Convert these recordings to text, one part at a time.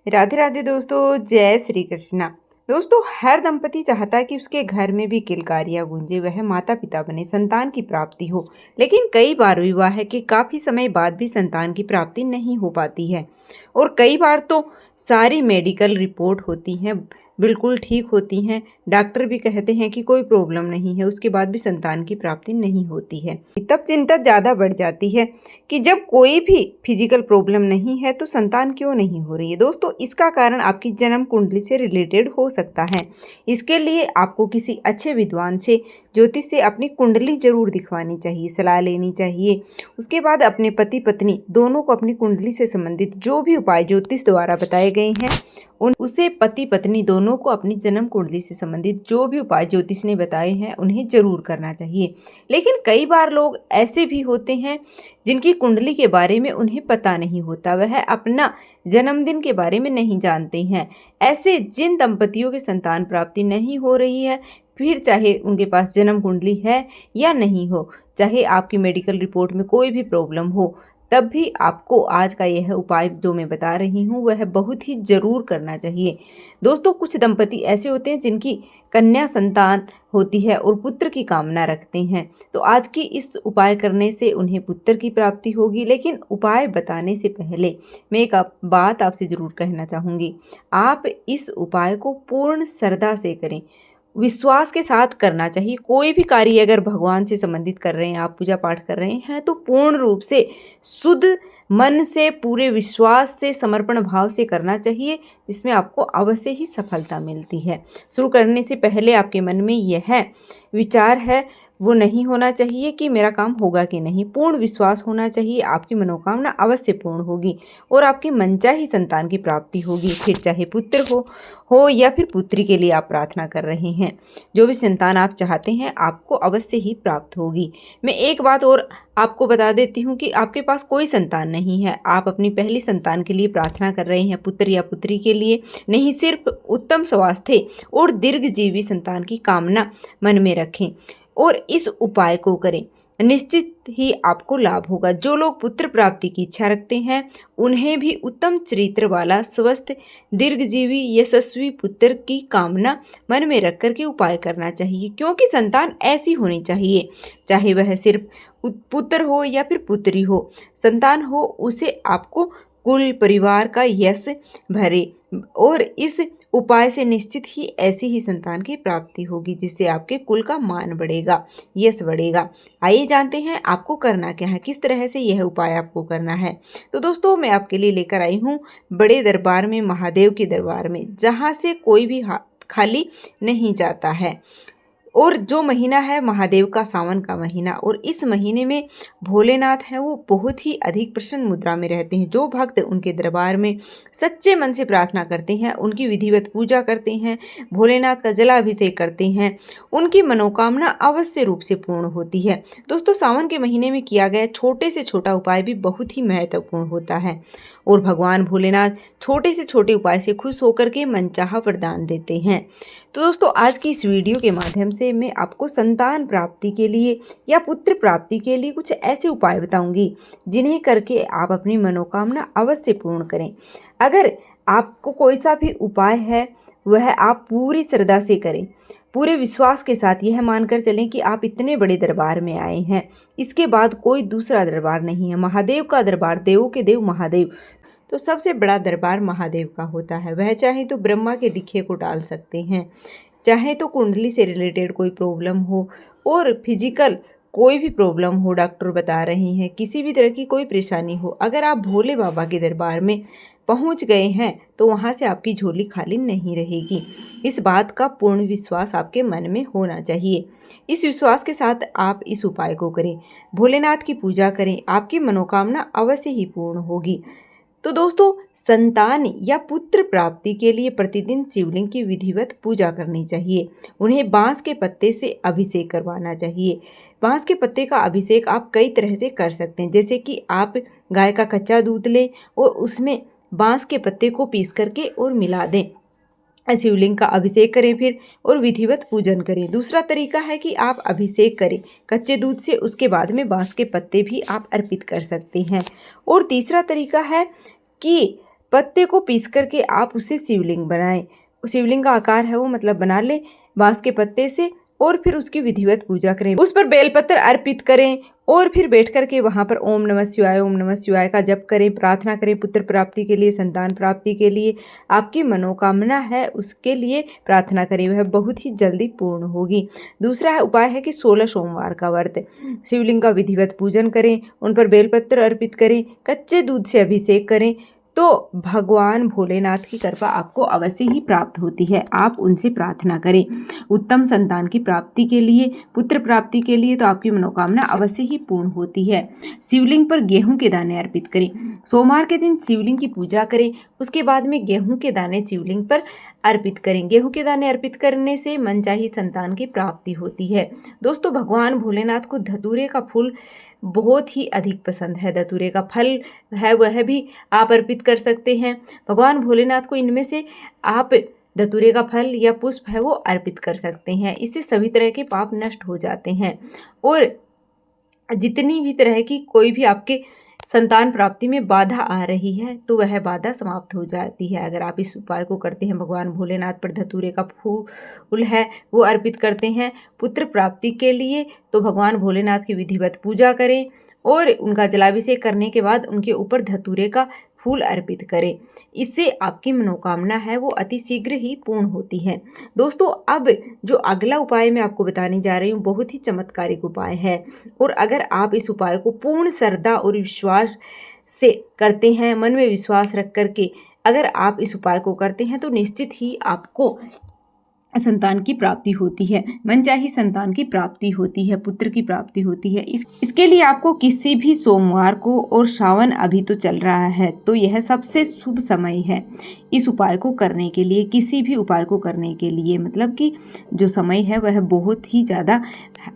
राधे राधे दोस्तों, जय श्री कृष्णा। दोस्तों, हर दंपति चाहता है कि उसके घर में भी किलकारियां गूंजे, वह माता पिता बने, संतान की प्राप्ति हो। लेकिन कई बार विवाह के काफी समय बाद भी संतान की प्राप्ति नहीं हो पाती है। और कई बार तो सारी मेडिकल रिपोर्ट होती हैं, बिल्कुल ठीक होती हैं, डॉक्टर भी कहते हैं कि कोई प्रॉब्लम नहीं है, उसके बाद भी संतान की प्राप्ति नहीं होती है। तब चिंता ज़्यादा बढ़ जाती है कि जब कोई भी फिजिकल प्रॉब्लम नहीं है तो संतान क्यों नहीं हो रही है। दोस्तों, इसका कारण आपकी जन्म कुंडली से रिलेटेड हो सकता है। इसके लिए आपको किसी अच्छे विद्वान से, ज्योतिष से अपनी कुंडली जरूर दिखवानी चाहिए, सलाह लेनी चाहिए। उसके बाद अपने पति पत्नी दोनों को अपनी कुंडली से संबंधित जो भी उपाय ज्योतिष द्वारा बताए गए हैं उसे पति पत्नी दोनों को अपनी जन्म कुंडली से संबंधित जो भी उपाय ज्योतिष ने बताए हैं उन्हें जरूर करना चाहिए। लेकिन कई बार लोग ऐसे भी होते हैं जिनकी कुंडली के बारे में उन्हें पता नहीं होता, वह अपना जन्मदिन के बारे में नहीं जानते हैं। ऐसे जिन दंपतियों की संतान प्राप्ति नहीं हो रही है, फिर चाहे उनके पास जन्म कुंडली है या नहीं हो, चाहे आपकी मेडिकल रिपोर्ट में कोई भी प्रॉब्लम हो, तब भी आपको आज का यह उपाय जो मैं बता रही हूँ वह बहुत ही ज़रूर करना चाहिए। दोस्तों, कुछ दंपति ऐसे होते हैं जिनकी कन्या संतान होती है और पुत्र की कामना रखते हैं, तो आज की इस उपाय करने से उन्हें पुत्र की प्राप्ति होगी। लेकिन उपाय बताने से पहले मैं एक बात आपसे ज़रूर कहना चाहूँगी। आप इस उपाय को पूर्ण श्रद्धा से करें, विश्वास के साथ करना चाहिए। कोई भी कार्य अगर भगवान से संबंधित कर रहे हैं, आप पूजा पाठ कर रहे हैं, तो पूर्ण रूप से शुद्ध मन से, पूरे विश्वास से, समर्पण भाव से करना चाहिए, जिसमें आपको अवश्य ही सफलता मिलती है। शुरू करने से पहले आपके मन में यह विचार है, वो नहीं होना चाहिए कि मेरा काम होगा कि नहीं। पूर्ण विश्वास होना चाहिए, आपकी मनोकामना अवश्य पूर्ण होगी और आपकी मनचाही संतान की प्राप्ति होगी। फिर चाहे पुत्र हो या फिर पुत्री के लिए आप प्रार्थना कर रहे हैं, जो भी संतान आप चाहते हैं आपको अवश्य ही प्राप्त होगी। मैं एक बात और आपको बता देती हूँ कि आपके पास कोई संतान नहीं है, आप अपनी पहली संतान के लिए प्रार्थना कर रहे हैं, पुत्र या पुत्री के लिए नहीं, सिर्फ उत्तम स्वास्थ्य और दीर्घजीवी संतान की कामना मन में रखें और इस उपाय को करें, निश्चित ही आपको लाभ होगा। जो लोग पुत्र प्राप्ति की इच्छा रखते हैं उन्हें भी उत्तम चरित्र वाला, स्वस्थ, दीर्घजीवी, यशस्वी पुत्र की कामना मन में रख कर के उपाय करना चाहिए, क्योंकि संतान ऐसी होनी चाहिए, चाहे वह सिर्फ पुत्र हो या फिर पुत्री हो, संतान हो उसे आपको कुल परिवार का यश भरे। और इस उपाय से निश्चित ही ऐसी ही संतान की प्राप्ति होगी, जिससे आपके कुल का मान बढ़ेगा, यश बढ़ेगा। आइए जानते हैं आपको करना क्या है, किस तरह से यह उपाय आपको करना है। तो दोस्तों, मैं आपके लिए लेकर आई हूँ बड़े दरबार में, महादेव के दरबार में, जहाँ से कोई भी खाली नहीं जाता है। और जो महीना है महादेव का, सावन का महीना, और इस महीने में भोलेनाथ हैं वो बहुत ही अधिक प्रसन्न मुद्रा में रहते हैं। जो भक्त उनके दरबार में सच्चे मन से प्रार्थना करते हैं, उनकी विधिवत पूजा करते हैं, भोलेनाथ का जलाभिषेक करते हैं, उनकी मनोकामना अवश्य रूप से पूर्ण होती है। दोस्तों, सावन के महीने में किया गया छोटे से छोटा उपाय भी बहुत ही महत्वपूर्ण होता है और भगवान भोलेनाथ छोटे से छोटे उपाय से खुश होकर के मनचाहा वरदान देते हैं। तो दोस्तों, आज की इस वीडियो के माध्यम से मैं आपको संतान प्राप्ति के लिए या पुत्र प्राप्ति के लिए कुछ ऐसे उपाय बताऊंगी जिन्हें करके आप अपनी मनोकामना अवश्य पूर्ण करें। अगर आपको कोई सा भी उपाय है वह आप पूरी श्रद्धा से करें, पूरे विश्वास के साथ, यह मानकर चलें कि आप इतने बड़े दरबार में आए हैं, इसके बाद कोई दूसरा दरबार नहीं है। महादेव का दरबार, देवों के देव महादेव, तो सबसे बड़ा दरबार महादेव का होता है। वह चाहे तो ब्रह्मा के लिखे को टाल सकते हैं, चाहे तो कुंडली से रिलेटेड कोई प्रॉब्लम हो और फिजिकल कोई भी प्रॉब्लम हो, डॉक्टर बता रहे हैं, किसी भी तरह की कोई परेशानी हो, अगर आप भोले बाबा के दरबार में पहुंच गए हैं तो वहां से आपकी झोली खाली नहीं रहेगी। इस बात का पूर्ण विश्वास आपके मन में होना चाहिए। इस विश्वास के साथ आप इस उपाय को करें, भोलेनाथ की पूजा करें, आपकी मनोकामना अवश्य ही पूर्ण होगी। तो दोस्तों, संतान या पुत्र प्राप्ति के लिए प्रतिदिन शिवलिंग की विधिवत पूजा करनी चाहिए। उन्हें बांस के पत्ते से अभिषेक करवाना चाहिए। बांस के पत्ते का अभिषेक आप कई तरह से कर सकते हैं, जैसे कि आप गाय का कच्चा दूध लें और उसमें बांस के पत्ते को पीस करके और मिला दें, शिवलिंग का अभिषेक करें फिर और विधिवत पूजन करें। दूसरा तरीका है कि आप अभिषेक करें कच्चे दूध से, उसके बाद में बांस के पत्ते भी आप अर्पित कर सकते हैं। और तीसरा तरीका है कि पत्ते को पीस करके आप उससे शिवलिंग बनाएं। शिवलिंग का आकार है वो मतलब बना ले बांस के पत्ते से, और फिर उसकी विधिवत पूजा करें, उस पर बेलपत्र अर्पित करें और फिर बैठ करके वहां पर ओम नमः शिवाय का जप करें, प्रार्थना करें पुत्र प्राप्ति के लिए, संतान प्राप्ति के लिए, आपकी मनोकामना है उसके लिए प्रार्थना करें, वह बहुत ही जल्दी पूर्ण होगी। दूसरा उपाय है कि 16 सोमवार का व्रत, शिवलिंग का विधिवत पूजन करें, उन पर बेलपत्र अर्पित करें, कच्चे दूध से अभिषेक करें, तो भगवान भोलेनाथ की कृपा आपको अवश्य ही प्राप्त होती है। आप उनसे प्रार्थना करें उत्तम संतान की प्राप्ति के लिए, पुत्र प्राप्ति के लिए, तो आपकी मनोकामना अवश्य ही पूर्ण होती है। शिवलिंग पर गेहूं के दाने अर्पित करें। सोमवार के दिन शिवलिंग की पूजा करें, उसके बाद में गेहूं के दाने शिवलिंग पर अर्पित करें। गेहूं के दाने अर्पित करने से मनचाही संतान की प्राप्ति होती है। दोस्तों, भगवान भोलेनाथ को धतूरे का फूल बहुत ही अधिक पसंद है। धतूरे का फल है वह भी आप अर्पित कर सकते हैं। भगवान भोलेनाथ को इनमें से आप धतूरे का फल या पुष्प है वो अर्पित कर सकते हैं। इससे सभी तरह के पाप नष्ट हो जाते हैं और जितनी भी तरह की कोई भी आपके संतान प्राप्ति में बाधा आ रही है तो वह बाधा समाप्त हो जाती है अगर आप इस उपाय को करते हैं। भगवान भोलेनाथ पर धतूरे का फूल है वो अर्पित करते हैं पुत्र प्राप्ति के लिए, तो भगवान भोलेनाथ की विधिवत पूजा करें और उनका जलाभिषेक करने के बाद उनके ऊपर धतूरे का फूल अर्पित करें। इससे आपकी मनोकामना है वो अति शीघ्र ही पूर्ण होती है। दोस्तों, अब जो अगला उपाय मैं आपको बताने जा रही हूँ बहुत ही चमत्कारिक उपाय है, और अगर आप इस उपाय को पूर्ण श्रद्धा और विश्वास से करते हैं, मन में विश्वास रख करके अगर आप इस उपाय को करते हैं तो निश्चित ही आपको संतान की प्राप्ति होती है, मनचाही संतान की प्राप्ति होती है, पुत्र की प्राप्ति होती है। इसके लिए आपको किसी भी सोमवार को, और सावन अभी तो चल रहा है तो यह सबसे शुभ समय है इस उपाय को करने के लिए। किसी भी उपाय को करने के लिए मतलब कि जो समय है वह बहुत ही ज़्यादा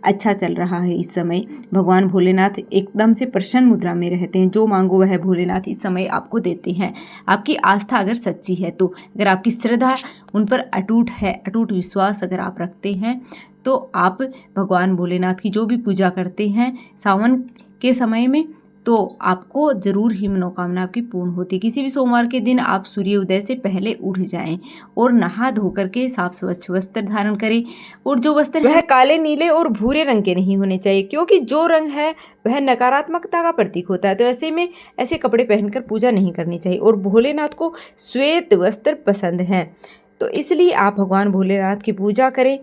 अच्छा चल रहा है। इस समय भगवान भोलेनाथ एकदम से प्रसन्न मुद्रा में रहते हैं। जो मांगो वह भोलेनाथ इस समय आपको देते हैं। आपकी आस्था अगर सच्ची है तो, अगर आपकी श्रद्धा उन पर अटूट है, अटूट विश्वास अगर आप रखते हैं, तो आप भगवान भोलेनाथ की जो भी पूजा करते हैं सावन के समय में, तो आपको ज़रूर ही मनोकामना आपकी पूर्ण होती है। किसी भी सोमवार के दिन आप सूर्योदय से पहले उठ जाएं और नहा धो करके साफ स्वच्छ वस्त्र धारण करें, और जो वस्त्र वह काले, नीले और भूरे रंग के नहीं होने चाहिए, क्योंकि जो रंग है वह नकारात्मकता का प्रतीक होता है। तो ऐसे में ऐसे कपड़े पहनकर पूजा नहीं करनी चाहिए। और भोलेनाथ को श्वेत वस्त्र पसंद हैं, तो इसलिए आप भगवान भोलेनाथ की पूजा करें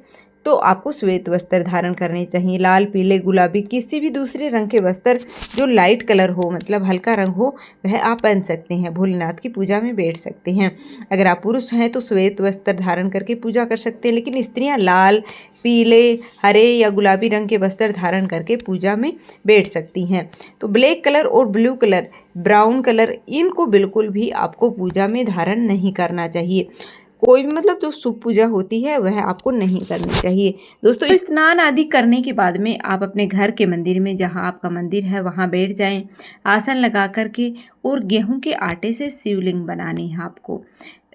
तो आपको श्वेत वस्त्र धारण करने चाहिए। लाल, पीले, गुलाबी, किसी भी दूसरे रंग के वस्त्र जो लाइट कलर हो मतलब हल्का रंग हो वह आप पहन सकते हैं। भोलेनाथ की पूजा में बैठ सकते हैं। अगर आप पुरुष हैं तो श्वेत वस्त्र धारण करके पूजा कर सकते हैं, लेकिन स्त्रियां लाल, पीले, हरे या गुलाबी रंग के वस्त्र धारण करके पूजा में बैठ सकती हैं। तो ब्लैक कलर और ब्लू कलर, ब्राउन कलर, इनको बिल्कुल भी आपको पूजा में धारण नहीं करना चाहिए। कोई भी मतलब जो शुभ पूजा होती है वह आपको नहीं करनी चाहिए। दोस्तों, स्नान आदि करने के बाद में आप अपने घर के मंदिर में, जहां आपका मंदिर है वहां बैठ जाएं, आसन लगा करके, और गेहूं के आटे से शिवलिंग बनाने हैं आपको।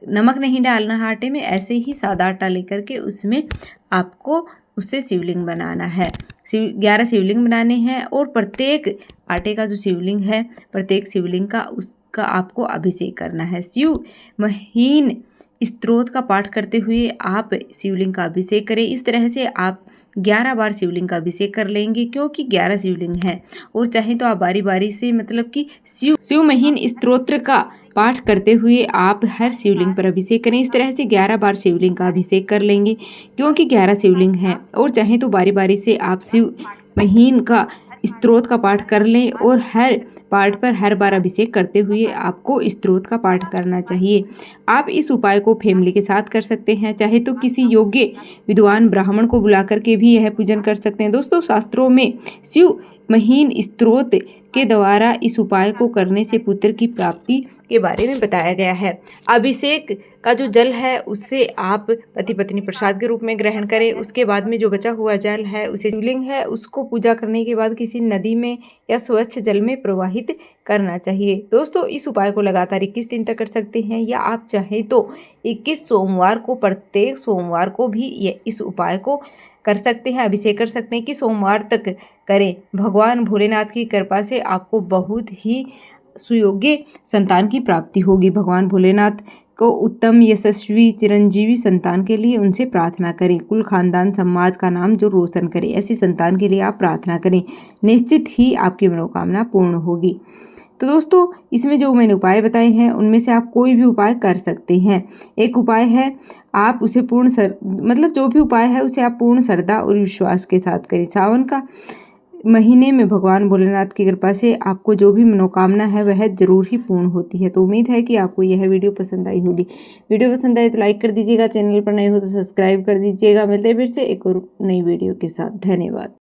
नमक नहीं डालना है आटे में, ऐसे ही सादा आटा लेकर के उसमें आपको उससे शिवलिंग बनाना है। 11 शिवलिंग बनाने हैं, और प्रत्येक आटे का जो शिवलिंग है, प्रत्येक शिवलिंग का उसका आपको अभिषेक करना है। शिव महीन स्तोत्र का पाठ करते हुए आप शिवलिंग का अभिषेक करें। इस तरह से आप 11 बार शिवलिंग का अभिषेक कर लेंगे, क्योंकि 11 शिवलिंग है। और चाहे तो आप बारी बारी से मतलब कि शिव महीन स्तोत्र का पाठ करते हुए आप हर शिवलिंग पर अभिषेक करें। इस तरह से 11 बार शिवलिंग का अभिषेक कर लेंगे, क्योंकि 11 शिवलिंग है। और चाहे तो बारी बारी से आप शिव महीन का स्तोत्र का पाठ कर लें, और हर पाठ पर हर बार अभिषेक करते हुए आपको स्तोत्र का पाठ करना चाहिए। आप इस उपाय को फैमिली के साथ कर सकते हैं, चाहे तो किसी योग्य विद्वान ब्राह्मण को बुला करके भी यह पूजन कर सकते हैं। दोस्तों, शास्त्रों में शिव महीन स्तोत्र के द्वारा इस उपाय को करने से पुत्र की प्राप्ति के बारे में बताया गया है। अभिषेक का जो जल है उससे आप पति पत्नी प्रसाद के रूप में ग्रहण करें। उसके बाद में जो बचा हुआ जल है, उसे शिवलिंग है उसको पूजा करने के बाद किसी नदी में या स्वच्छ जल में प्रवाहित करना चाहिए। दोस्तों, इस उपाय को लगातार 21 दिन तक कर सकते हैं, या आप चाहें तो 21 सोमवार को, प्रत्येक सोमवार को भी इस उपाय को कर सकते हैं, अभिषेक कर सकते हैं कि सोमवार तक करें। भगवान भोलेनाथ की कृपा से आपको बहुत ही सुयोग्य संतान की प्राप्ति होगी। भगवान भोलेनाथ को उत्तम, यशस्वी, चिरंजीवी संतान के लिए उनसे प्रार्थना करें। कुल खानदान समाज का नाम जो रोशन करे, ऐसी संतान के लिए आप प्रार्थना करें। निश्चित ही आपकी मनोकामना पूर्ण होगी। तो दोस्तों, इसमें जो मैंने उपाय बताए हैं उनमें से आप कोई भी उपाय कर सकते हैं। एक उपाय है, आप उसे मतलब जो भी उपाय है उसे आप पूर्ण श्रद्धा और विश्वास के साथ करें। सावन का महीने में भगवान भोलेनाथ की कृपा से आपको जो भी मनोकामना है वह जरूर ही पूर्ण होती है। तो उम्मीद है कि आपको यह वीडियो पसंद आई होगी। वीडियो पसंद आए तो लाइक कर दीजिएगा, चैनल पर नए हो तो सब्सक्राइब कर दीजिएगा। मिलते हैं फिर से एक और नई वीडियो के साथ। धन्यवाद।